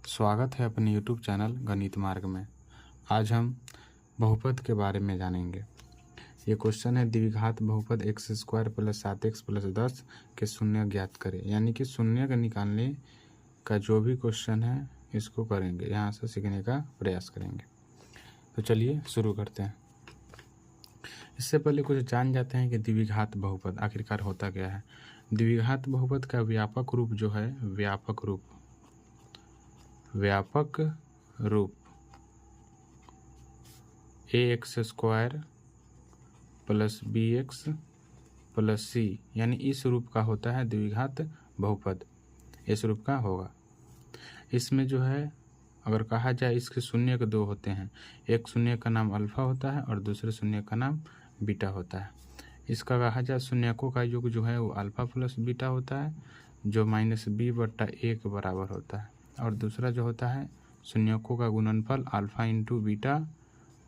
स्वागत है अपने YouTube चैनल गणित मार्ग में। आज हम बहुपद के बारे में जानेंगे। ये क्वेश्चन है द्विघात बहुपद x square plus 7x plus 10 के शून्य ज्ञात करें। यानी कि शून्य का निकालने का जो भी क्वेश्चन है इसको करेंगे, यहाँ से सीखने का प्रयास करेंगे। तो चलिए शुरू करते हैं। इससे पहले कुछ जान जाते हैं कि द्विघात बहुपद आखिरकार होता क्या है। द्विघात बहुपद का व्यापक रूप जो है व्यापक रूप ax square plus bx plus c, यानी इस रूप का होता है द्विघात बहुपद। इस रूप का होगा। इसमें जो है अगर कहा जाए इसके शून्य के दो होते हैं, एक शून्य का नाम अल्फा होता है और दूसरे शून्य का नाम बीटा होता है। इसका कहा जाए शून्यकों का योग जो है वो अल्फा प्लस बीटा होता है, जो -b/a के बराबर होता है। और दूसरा जो होता है शून्यकों का गुणनफल अल्फा इंटू बीटा,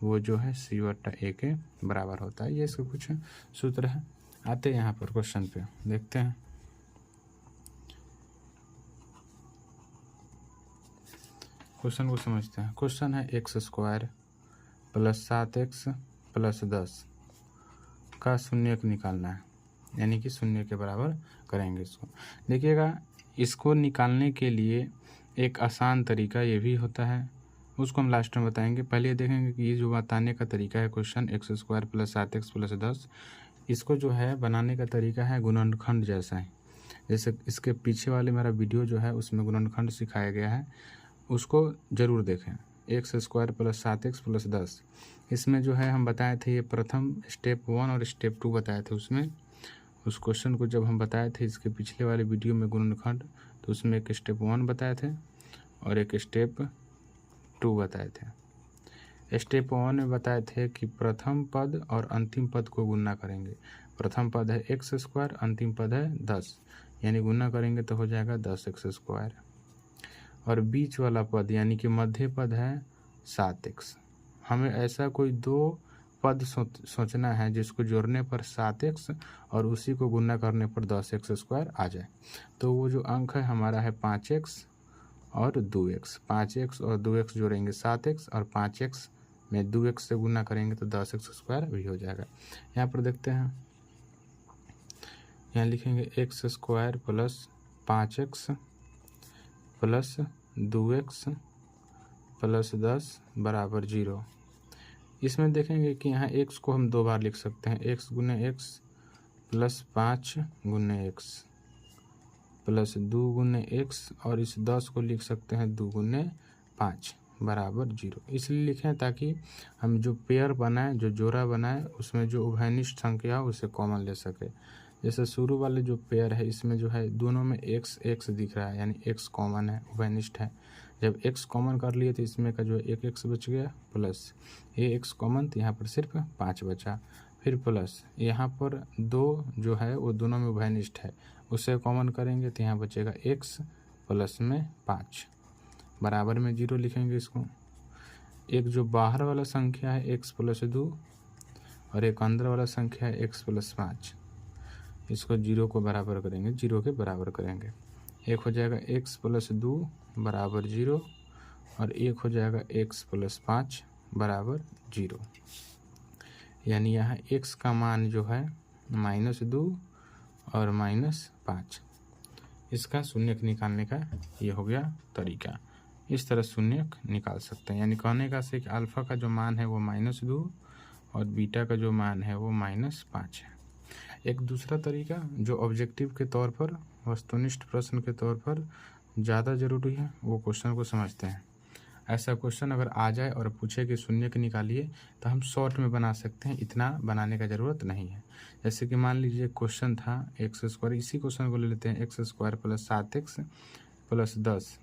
वो जो है c/a के बराबर होता है। ये इसके कुछ सूत्र है। आते हैं यहाँ पर क्वेश्चन पे, देखते हैं। क्वेश्चन को समझते हैं। क्वेश्चन है x square plus 7x plus 10 का शून्यक निकालना है, यानी कि शून्य के बराबर करेंगे इसको। देखिएगा, इसको निकालने के लिए एक आसान तरीका ये भी होता है, उसको हम लास्ट में बताएंगे। पहले ये देखेंगे कि ये जो बताने का तरीका है question x square plus 7x plus 10, इसको जो है बनाने का तरीका है गुणनखंड जैसा है। जैसे इसके पीछे वाले मेरा वीडियो जो है उसमें गुणनखंड सिखाया गया है, उसको ज़रूर देखें। x square plus 7x plus 10, इसमें जो है हम बताए थे, ये प्रथम स्टेप 1 और स्टेप 2 बताए थे। उसमें उस क्वेश्चन को जब हम बताए थे इसके पिछले वाले वीडियो में गुणनखंड, तो उसमें एक स्टेप 1 बताए थे और एक स्टेप 2 बताए थे। स्टेप 1 में बताए थे कि प्रथम पद और अंतिम पद को गुणा करेंगे। प्रथम पद है x स्क्वायर, अंतिम पद है 10, यानी गुणा करेंगे तो हो जाएगा 10x स्क्वायर। और बीच वाला पद यानी कि मध्य पद है 7x। हमें ऐसा कोई दो पद सोचना है जिसको जोड़ने पर 7x और उसी को गुणा करने पर 10x स्क्वायर आ जाए। तो वो जो अंक है हमारा है 5x और 2x। 5x और 2x जोड़ेंगे 7x, और 5x में 2x से गुणा करेंगे तो 10x स्क्वायर भी हो जाएगा। यहाँ पर देखते हैं, यहाँ लिखेंगे x square plus 5x plus 2x plus 10 बराबर 0। इसमें देखेंगे कि यहाँ x को हम दो बार लिख सकते हैं, x गुने x प्लस 5 गुने x प्लस 2 गुने x, और इस 10 को लिख सकते हैं 2 गुने 5 बराबर 0। इसलिए लिखें ताकि हम जो पेयर बनाए, जो जोड़ा बनाए, उसमें जो उभयनिष्ठ संख्या हो उसे कॉमन ले सके। जैसे शुरू वाले जो पेयर है इसमें जो है दोनों में x दिख रहा है, यानी x कॉमन है, उभयनिष्ठ है। जब x कॉमन कर लिए तो इसमें का जो एक x बच गया, प्लस ये x कॉमन, तो यहाँ पर सिर्फ 5 बचा। फिर प्लस यहाँ पर 2 जो है वो दोनों में उभयनिष्ठ है, उसे कॉमन करेंगे तो यहाँ बचेगा x प्लस में 5 बराबर में 0 लिखेंगे इसको। एक जो बाहर वाला संख्या है x प्लस 2 और एक अंदर वाला संख्या है x प्लस 5, इसको 0 को बराबर करेंगे, 0 के बराबर करेंगे। एक हो जाएगा x प्लस 2 बराबर 0 और एक हो जाएगा x प्लस 5 बराबर 0। यानी यहाँ x का मान जो है -2 और -5। इसका शून्यक निकालने का ये हो गया तरीका। इस तरह शून्यक निकाल सकते हैं। यानी कहने का से कि अल्फ़ा का जो मान है वो -2 और बीटा का जो मान है वो -5 है। एक दूसरा तरीका जो ऑब्जेक्टिव के तौर पर, वस्तुनिष्ठ प्रश्न के तौर पर ज़्यादा ज़रूरी है, वो क्वेश्चन को समझते हैं। ऐसा क्वेश्चन अगर आ जाए और पूछे कि शून्यक निकालिए तो हम शॉर्ट में बना सकते हैं, इतना बनाने का ज़रूरत नहीं है। जैसे कि मान लीजिए क्वेश्चन था x स्क्वायर, इसी क्वेश्चन को ले लेते हैं, x square plus 7x plus 10।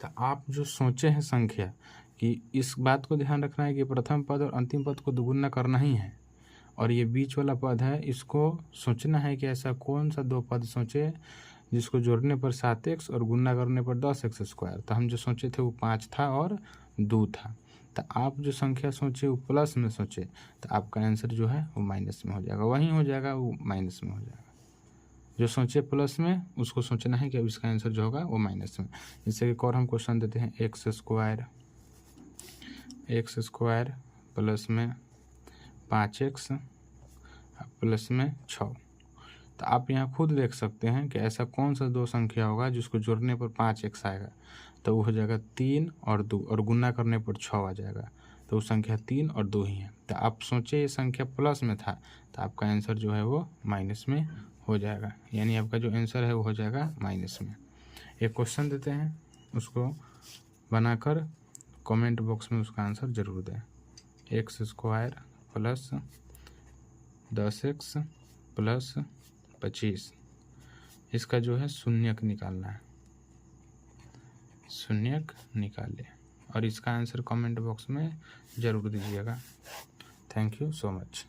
तो आप जो सोचे हैं संख्या कि इस बात को ध्यान रखना है कि प्रथम पद और अंतिम पद को दोगुना करना ही है, और ये बीच वाला पद है, इसको सोचना है कि ऐसा कौन सा दो पद सोचे जिसको जोड़ने पर 7x और गुणा करने पर 10x स्क्वायर। तो हम जो सोचे थे वो 5 था और 2 था। तो आप जो संख्या सोचे वो प्लस में सोचे, तो आपका आंसर जो है वो माइनस में हो जाएगा, वहीं हो जाएगा, वो माइनस में हो जाएगा। जो सोचे प्लस में उसको सोचना है कि अब इसका आंसर जो होगा वो माइनस में। जैसे एक और हम क्वेश्चन देते हैं, एक्स स्क्वायर प्लस में 5x प्लस में 6। तो आप यहाँ खुद देख सकते हैं कि ऐसा कौन सा दो संख्या होगा जिसको जोड़ने पर 5x आएगा, तो वो हो जाएगा 3 और 2, और गुना करने पर 6 आ जाएगा, तो वो संख्या 3 और 2 ही है। तो आप सोचे ये संख्या प्लस में था तो आपका आंसर जो है वो माइनस में हो जाएगा, यानी आपका जो आंसर है वो हो जाएगा माइनस में। एक क्वेश्चन देते हैं, उसको बनाकर कमेंट बॉक्स में उसका आंसर ज़रूर दें। X square plus 10x plus 25, इसका जो है शून्यक निकालना है, शून्यक निकालिए और इसका आंसर कमेंट बॉक्स में ज़रूर दीजिएगा। Thank you so much.